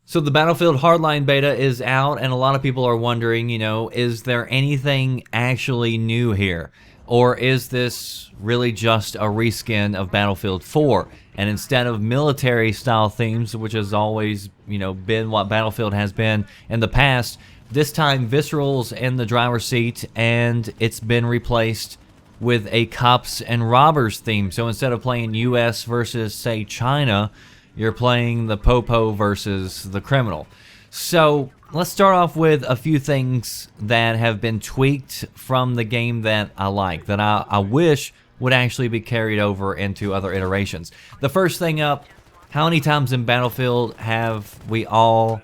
So the Battlefield Hardline beta is out, and a lot of people are wondering, is there anything actually new here? Or is this really just a reskin of Battlefield 4? And instead of military style themes, which has always, been what Battlefield has been in the past, this time Visceral's in the driver's seat, and it's been replaced with a cops and robbers theme. So instead of playing US versus, say, China, you're playing the popo versus the criminal. So let's start off with a few things that have been tweaked from the game that I like, that I wish would actually be carried over into other iterations. The first thing up, how many times in Battlefield have we all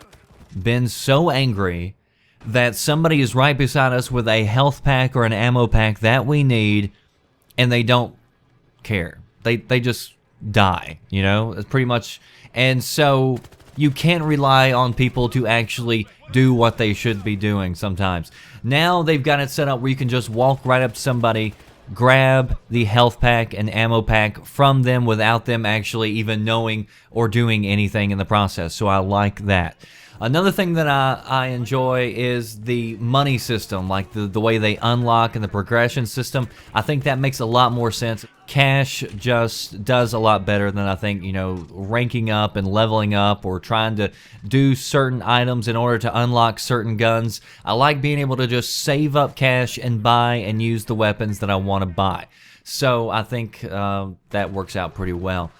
been so angry that somebody is right beside us with a health pack or an ammo pack that we need, and they don't care? They just die, it's pretty much. And so you can't rely on people to actually do what they should be doing sometimes. Now they've got it set up where you can just walk right up to somebody, grab the health pack and ammo pack from them without them actually even knowing or doing anything in the process. So I like that. Another thing that I enjoy is the money system, like the way they unlock and the progression system. I think that makes a lot more sense. Cash just does a lot better than I think, ranking up and leveling up or trying to do certain items in order to unlock certain guns. I like being able to just save up cash and buy and use the weapons that I want to buy. So I think that works out pretty well.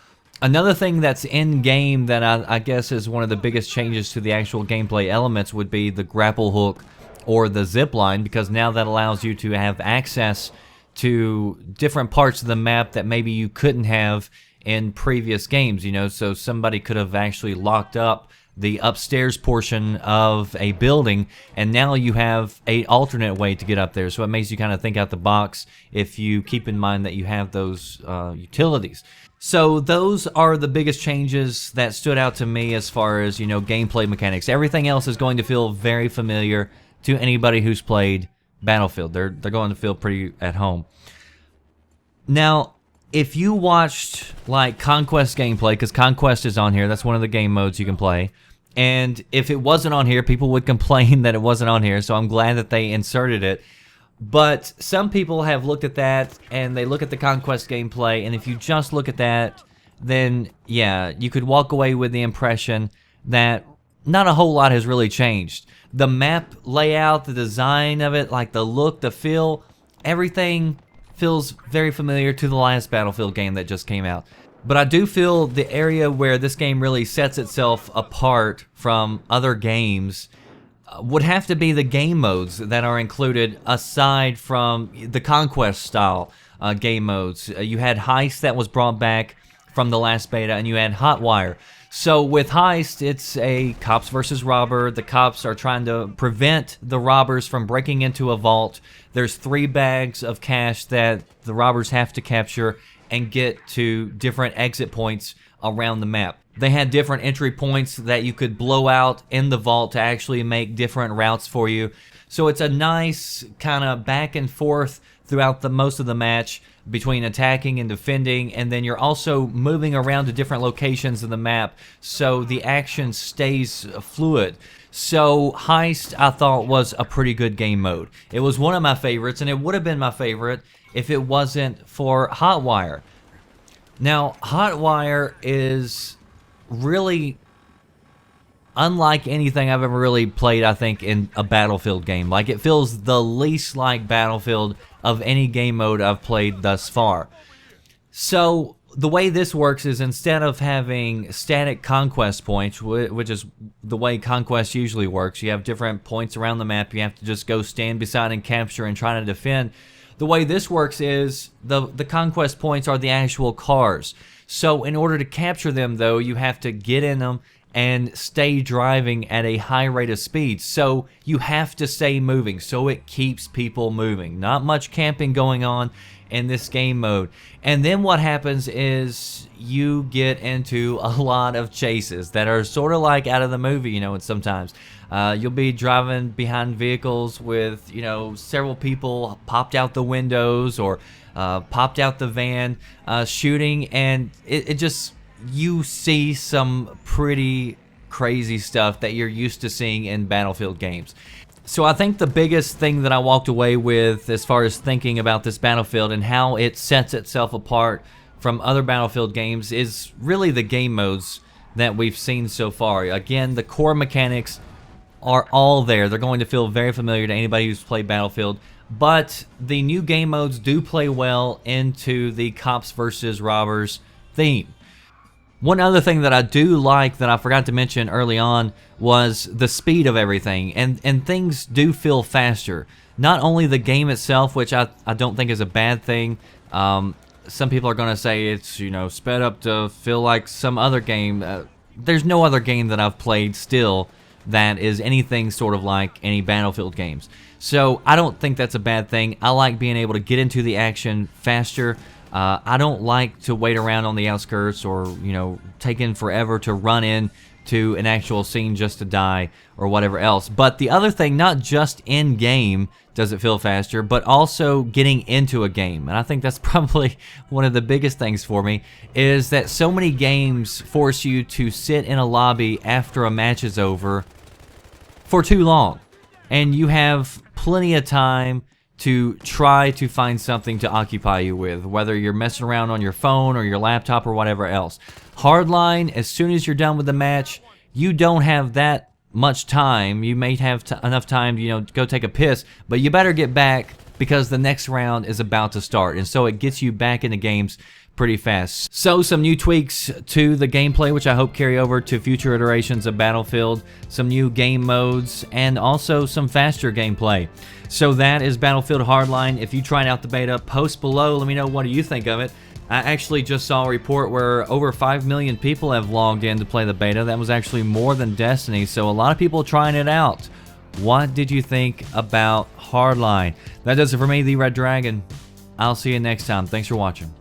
Another thing that's in-game that I guess is one of the biggest changes to the actual gameplay elements would be the grapple hook or the zipline, because now that allows you to have access to different parts of the map that maybe you couldn't have in previous games, so somebody could have actually locked up the upstairs portion of a building, and now you have an alternate way to get up there. So it makes you kind of think out the box if you keep in mind that you have those utilities. So those are the biggest changes that stood out to me as far as, gameplay mechanics. Everything else is going to feel very familiar to anybody who's played Battlefield. They're going to feel pretty at home. Now, if you watched like Conquest gameplay, because Conquest is on here, that's one of the game modes you can play. And if it wasn't on here, people would complain that it wasn't on here, so I'm glad that they inserted it. But some people have looked at that, and they look at the Conquest gameplay, and if you just look at that, then yeah, you could walk away with the impression that not a whole lot has really changed. The map layout, the design of it, like the look, the feel, everything feels very familiar to the last Battlefield game that just came out. But I do feel the area where this game really sets itself apart from other games would have to be the game modes that are included aside from the Conquest style game modes. You had Heist that was brought back from the last beta, and you had Hotwire. So with Heist, it's a cops versus robber. The cops are trying to prevent the robbers from breaking into a vault. There's 3 bags of cash that the robbers have to capture and get to different exit points around the map. They had different entry points that you could blow out in the vault to actually make different routes for you. So it's a nice kind of back and forth throughout most of the match between attacking and defending, and then you're also moving around to different locations of the map, so the action stays fluid. So Heist, I thought, was a pretty good game mode. It was one of my favorites, and it would have been my favorite if it wasn't for Hotwire. Now, Hotwire is really unlike anything I've ever really played, I think, in a Battlefield game. Like, it feels the least like Battlefield of any game mode I've played thus far. So the way this works is, instead of having static conquest points, which is the way Conquest usually works, you have different points around the map, you have to just go stand beside and capture and try to defend. The way this works is the conquest points are the actual cars. So in order to capture them, though, you have to get in them and stay driving at a high rate of speed. So you have to stay moving, so it keeps people moving. Not much camping going on in this game mode. And then what happens is you get into a lot of chases that are sort of like out of the movie, and sometimes you'll be driving behind vehicles with, several people popped out the windows or popped out the van shooting, and it just, you see some pretty crazy stuff that you're used to seeing in Battlefield games. So I think the biggest thing that I walked away with as far as thinking about this Battlefield and how it sets itself apart from other Battlefield games is really the game modes that we've seen so far. Again, the core mechanics are all there. They're going to feel very familiar to anybody who's played Battlefield, but the new game modes do play well into the cops versus robbers theme. One other thing that I do like that I forgot to mention early on was the speed of everything, and things do feel faster. Not only the game itself, which I don't think is a bad thing. Some people are going to say it's, you know, sped up to feel like some other game. There's no other game that I've played still that is anything sort of like any Battlefield games. So I don't think that's a bad thing. I like being able to get into the action faster. I don't like to wait around on the outskirts or, you know, taking forever to run in to an actual scene just to die or whatever else. But the other thing, not just in game does it feel faster, but also getting into a game. And I think that's probably one of the biggest things for me, is that so many games force you to sit in a lobby after a match is over for too long. And you have plenty of time to try to find something to occupy you with, whether you're messing around on your phone or your laptop or whatever else. Hardline, as soon as you're done with the match, you don't have that much time. You may have enough time to, you know, go take a piss, but you better get back because the next round is about to start, and so it gets you back into games pretty fast. So some new tweaks to the gameplay, which I hope carry over to future iterations of Battlefield, some new game modes, and also some faster gameplay. So that is Battlefield Hardline. If you tried out the beta, post below, let me know what do you think of it. I actually just saw a report where over 5 million people have logged in to play the beta. That was actually more than Destiny, so a lot of people trying it out. What did you think about Hardline? That does it for me, the Red Dragon. I'll see you next time. Thanks for watching.